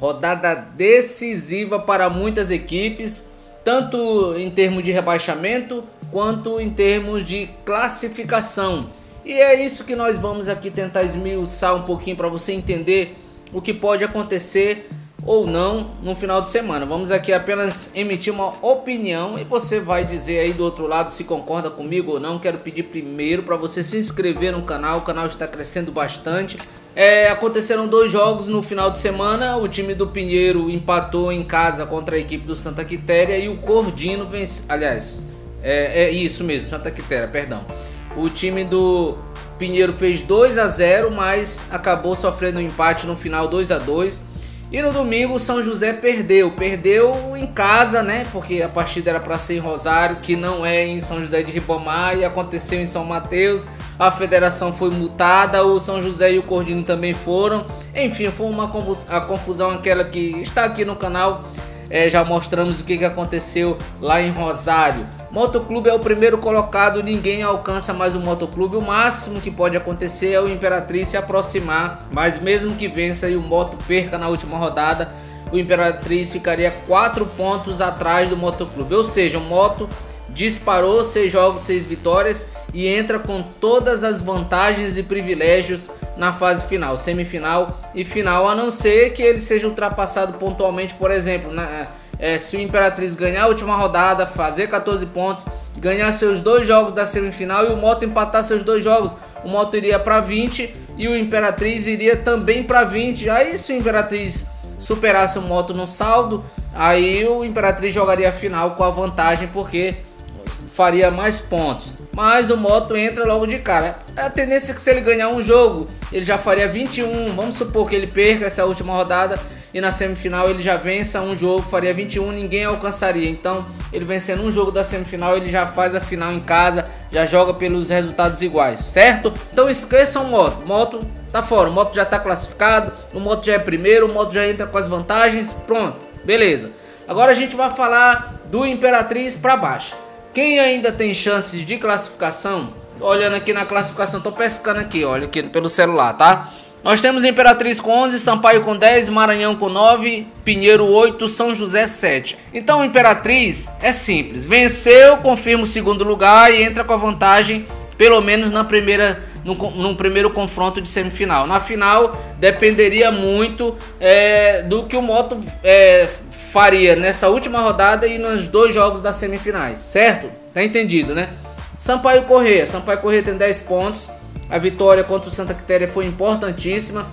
Rodada decisiva para muitas equipes, tanto em termos de rebaixamento quanto em termos de classificação. E é isso que nós vamos aqui tentar esmiuçar um pouquinho para você entender o que pode acontecer ou não no final de semana. Vamos aqui apenas emitir uma opinião e você vai dizer aí do outro lado se concorda comigo ou não. Quero pedir primeiro para você se inscrever no canal, o canal está crescendo bastante. Aconteceram 2 jogos no final de semana. O time do Pinheiro empatou em casa contra a equipe do Santa Quitéria e o Cordino venceu. Aliás, isso mesmo, Santa Quitéria, perdão. O time do Pinheiro fez 2 a 0, mas acabou sofrendo um empate no final, 2 a 2. E no domingo o São José perdeu em casa, né? Porque a partida era para ser em Rosário, que não é em São José de Ribamar, e aconteceu em São Mateus. A federação foi multada, o São José e o Cordino também foram. Enfim, foi a confusão aquela que está aqui no canal. Já mostramos o que aconteceu lá em Rosário. Motoclube é o primeiro colocado, ninguém alcança mais o Motoclube. O máximo que pode acontecer é o Imperatriz se aproximar, mas mesmo que vença e o Moto perca na última rodada, o Imperatriz ficaria 4 pontos atrás do Motoclube. Ou seja, o Moto disparou 6 jogos, 6 vitórias e entra com todas as vantagens e privilégios na fase final, semifinal e final, a não ser que ele seja ultrapassado pontualmente. Por exemplo, se o Imperatriz ganhar a última rodada, fazer 14 pontos, ganhar seus 2 jogos da semifinal e o Moto empatar seus 2 jogos, o Moto iria para 20 e o Imperatriz iria também para 20. Aí se o Imperatriz superasse o Moto no saldo, aí o Imperatriz jogaria a final com a vantagem, porque faria mais pontos. Mas o Moto entra logo de cara. A tendência é que se ele ganhar um jogo, ele já faria 21. Vamos supor que ele perca essa última rodada e na semifinal ele já vença um jogo, faria 21, ninguém alcançaria. Então ele vencendo um jogo da semifinal, ele já faz a final em casa, já joga pelos resultados iguais, certo? Então esqueçam o Moto. Moto tá fora, o Moto já tá classificado, o Moto já é primeiro, o Moto já entra com as vantagens, pronto, beleza. Agora a gente vai falar do Imperatriz para baixo. Quem ainda tem chances de classificação, olhando aqui na classificação, tô pescando aqui, olha aqui pelo celular, tá? Nós temos Imperatriz com 11, Sampaio com 10, Maranhão com 9, Pinheiro 8, São José 7. Então o Imperatriz é simples, venceu, confirma o segundo lugar e entra com a vantagem, pelo menos no primeiro confronto de semifinal. Na final dependeria muito do que o Moto faria nessa última rodada e nos 2 jogos das semifinais, certo? Tá entendido, né? Sampaio Corrêa tem 10 pontos. A vitória contra o Santa Quitéria foi importantíssima,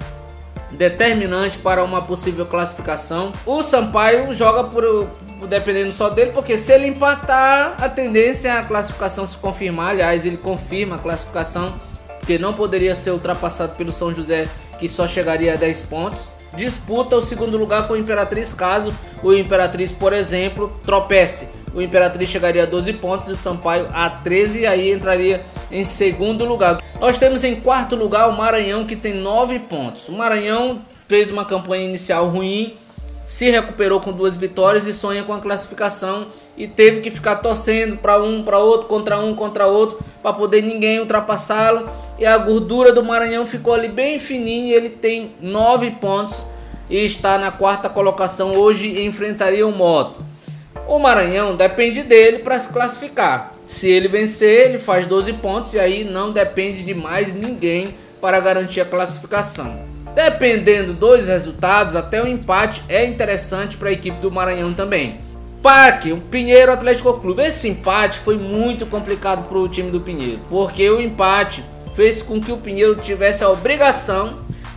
determinante para uma possível classificação. O Sampaio joga dependendo só dele, porque se ele empatar, a tendência é a classificação se confirmar. Aliás, ele confirma a classificação, porque não poderia ser ultrapassado pelo São José, que só chegaria a 10 pontos. Disputa o segundo lugar com o Imperatriz, caso o Imperatriz, por exemplo, tropece. O Imperatriz chegaria a 12 pontos e o Sampaio a 13, e aí entraria em segundo lugar. Nós temos em quarto lugar o Maranhão, que tem 9 pontos. O Maranhão fez uma campanha inicial ruim, se recuperou com 2 vitórias e sonha com a classificação, e teve que ficar torcendo para outro, contra outro, para poder ninguém ultrapassá-lo. E a gordura do Maranhão ficou ali bem fininha, ele tem 9 pontos e está na 4ª colocação. Hoje enfrentaria o Moto. O Maranhão depende dele para se classificar. Se ele vencer, ele faz 12 pontos e aí não depende de mais ninguém para garantir a classificação. Dependendo dos resultados, até o empate é interessante para a equipe do Maranhão também. PAC, o Pinheiro Atlético Clube. Esse empate foi muito complicado para o time do Pinheiro, porque o empate fez com que o Pinheiro tivesse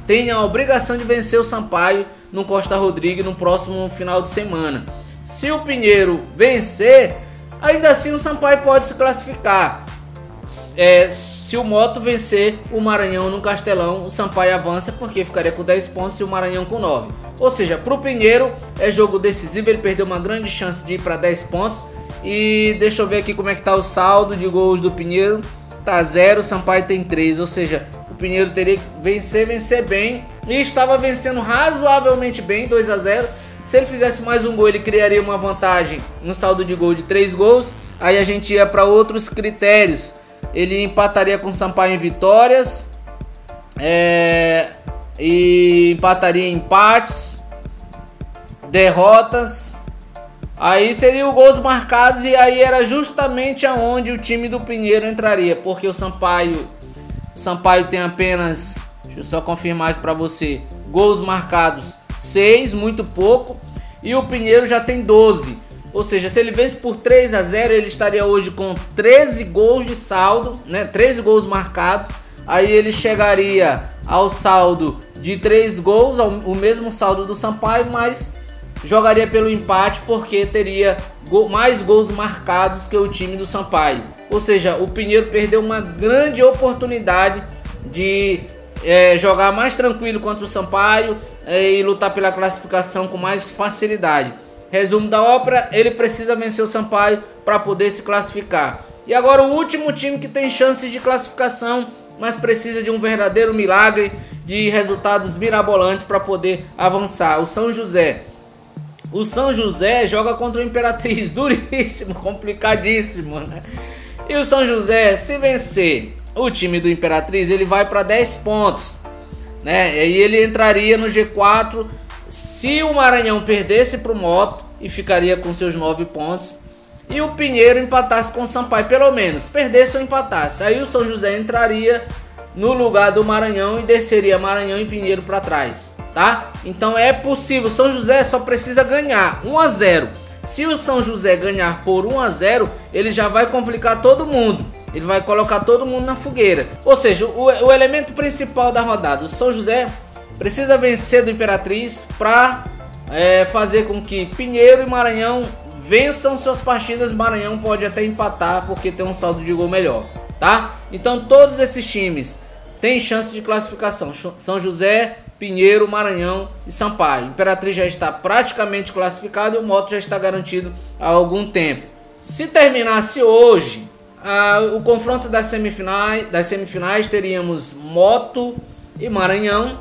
tenha a obrigação de vencer o Sampaio no Costa Rodrigues no próximo final de semana. Se o Pinheiro vencer, ainda assim o Sampaio pode se classificar. Se o Moto vencer o Maranhão no Castelão, o Sampaio avança, porque ficaria com 10 pontos e o Maranhão com 9. Ou seja, para o Pinheiro é jogo decisivo, ele perdeu uma grande chance de ir para 10 pontos. E deixa eu ver aqui como é que tá o saldo de gols do Pinheiro. Tá 0, o Sampaio tem 3, ou seja, o Pinheiro teria que vencer bem. E estava vencendo razoavelmente bem, 2 a 0. Se ele fizesse mais um gol, ele criaria uma vantagem no saldo de gol de 3 gols. Aí a gente ia para outros critérios. Ele empataria com o Sampaio em vitórias, e empataria em empates, derrotas. Aí seria o gols marcados e aí era justamente aonde o time do Pinheiro entraria, porque o Sampaio tem apenas, deixa eu só confirmar aqui para você, gols marcados 6, muito pouco, e o Pinheiro já tem 12. Ou seja, se ele vence por 3-0, ele estaria hoje com 13 gols de saldo, né? 13 gols marcados. Aí ele chegaria ao saldo de 3 gols, o mesmo saldo do Sampaio, mas jogaria pelo empate porque teria mais gols marcados que o time do Sampaio. Ou seja, o Pinheiro perdeu uma grande oportunidade de jogar mais tranquilo contra o Sampaio e lutar pela classificação com mais facilidade. Resumo da ópera, ele precisa vencer o Sampaio para poder se classificar. E agora o último time que tem chances de classificação, mas precisa de um verdadeiro milagre, de resultados mirabolantes para poder avançar, o São José. O São José joga contra o Imperatriz, duríssimo, complicadíssimo, né? E o São José, se vencer o time do Imperatriz, ele vai para 10 pontos, né? E aí ele entraria no G4 se o Maranhão perdesse para o Moto e ficaria com seus 9 pontos. E o Pinheiro empatasse com o Sampaio, pelo menos, perdesse ou empatasse. Aí o São José entraria no lugar do Maranhão e desceria Maranhão e Pinheiro para trás, tá? Então é possível, o São José só precisa ganhar 1-0. Se o São José ganhar por 1-0, ele já vai complicar todo mundo. Ele vai colocar todo mundo na fogueira. Ou seja, o elemento principal da rodada, o São José precisa vencer do Imperatriz para fazer com que Pinheiro e Maranhão vençam suas partidas. Maranhão pode até empatar porque tem um saldo de gol melhor, tá? Então todos esses times têm chance de classificação. São José, Pinheiro, Maranhão e Sampaio. Imperatriz já está praticamente classificado e o Moto já está garantido há algum tempo. Se terminasse hoje o confronto das semifinais, teríamos Moto e Maranhão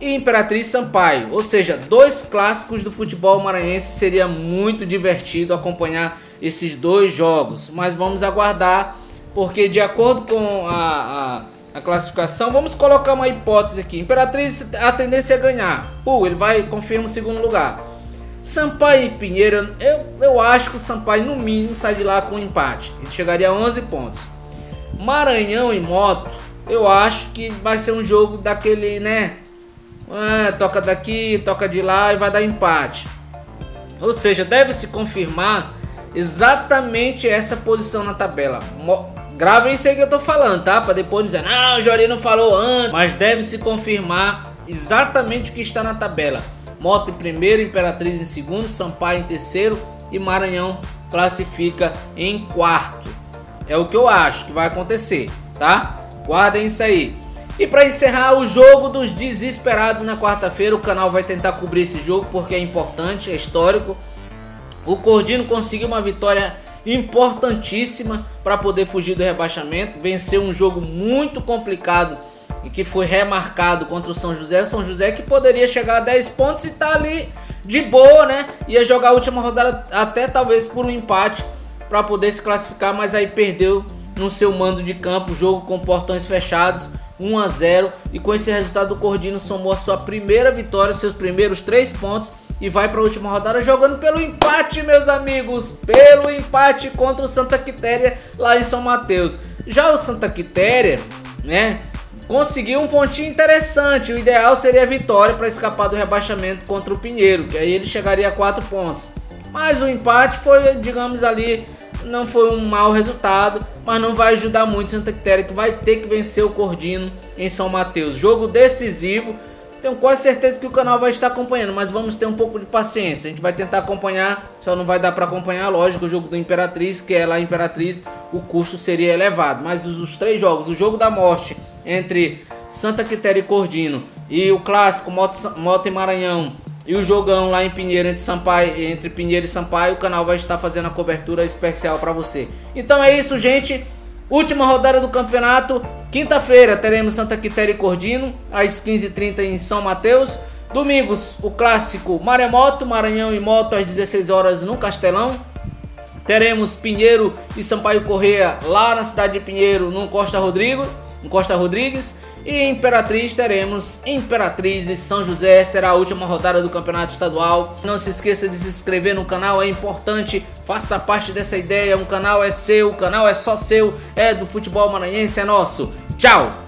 e Imperatriz Sampaio, ou seja, 2 clássicos do futebol maranhense. Seria muito divertido acompanhar esses 2 jogos, mas vamos aguardar, porque de acordo com a classificação, vamos colocar uma hipótese aqui. Imperatriz, a tendência é ganhar, ele vai confirma o segundo lugar. Sampaio e Pinheiro, eu acho que o Sampaio no mínimo sai de lá com um empate, ele chegaria a 11 pontos. Maranhão e Moto, eu acho que vai ser um jogo daquele, né? Toca daqui, toca de lá e vai dar empate. Ou seja, deve se confirmar exatamente essa posição na tabela. Gravem isso aí que eu tô falando, tá? Para depois dizer, não, o Jordi não falou antes. Mas deve se confirmar exatamente o que está na tabela. Moto em primeiro, Imperatriz em segundo, Sampaio em terceiro e Maranhão classifica em quarto. É o que eu acho que vai acontecer, tá? Guardem isso aí. E para encerrar o jogo dos desesperados na quarta-feira, o canal vai tentar cobrir esse jogo porque é importante, é histórico. O Cordino conseguiu uma vitória importantíssima para poder fugir do rebaixamento, venceu um jogo muito complicado e que foi remarcado contra o São José. São José que poderia chegar a 10 pontos e tá ali de boa, né? Ia jogar a última rodada até talvez por um empate para poder se classificar, mas aí perdeu no seu mando de campo, jogo com portões fechados, 1-0, e com esse resultado o Cordino somou a sua primeira vitória, seus primeiros 3 pontos e vai para a última rodada jogando pelo empate, meus amigos, pelo empate contra o Santa Quitéria lá em São Mateus. Já o Santa Quitéria, né, conseguiu um pontinho interessante. O ideal seria a vitória para escapar do rebaixamento contra o Pinheiro, que aí ele chegaria a 4 pontos. Mas o empate foi, digamos ali, não foi um mau resultado, mas não vai ajudar muito o Santa Quitéria, que vai ter que vencer o Cordino em São Mateus. Jogo decisivo. Tenho quase certeza que o canal vai estar acompanhando, mas vamos ter um pouco de paciência. A gente vai tentar acompanhar, só não vai dar para acompanhar, lógico, o jogo do Imperatriz, que é lá em Imperatriz, o custo seria elevado. Mas os 3 jogos, o jogo da morte entre Santa Quitéria e Cordino, e o clássico Moto e Maranhão, e o jogão lá em Pinheiro entre Pinheiro e Sampaio, o canal vai estar fazendo a cobertura especial para você. Então é isso, gente. Última rodada do campeonato. Quinta-feira teremos Santa Quitéria e Cordino às 15h30 em São Mateus. Domingos, o clássico Maremoto, Maranhão e Moto às 16 horas no Castelão. Teremos Pinheiro e Sampaio Corrêa lá na cidade de Pinheiro, no Costa Rodrigues. E Imperatriz teremos Imperatriz e São José, será a última rodada do campeonato estadual. Não se esqueça de se inscrever no canal, é importante, faça parte dessa ideia, um canal é seu, o canal é só seu, é do futebol maranhense, é nosso. Tchau!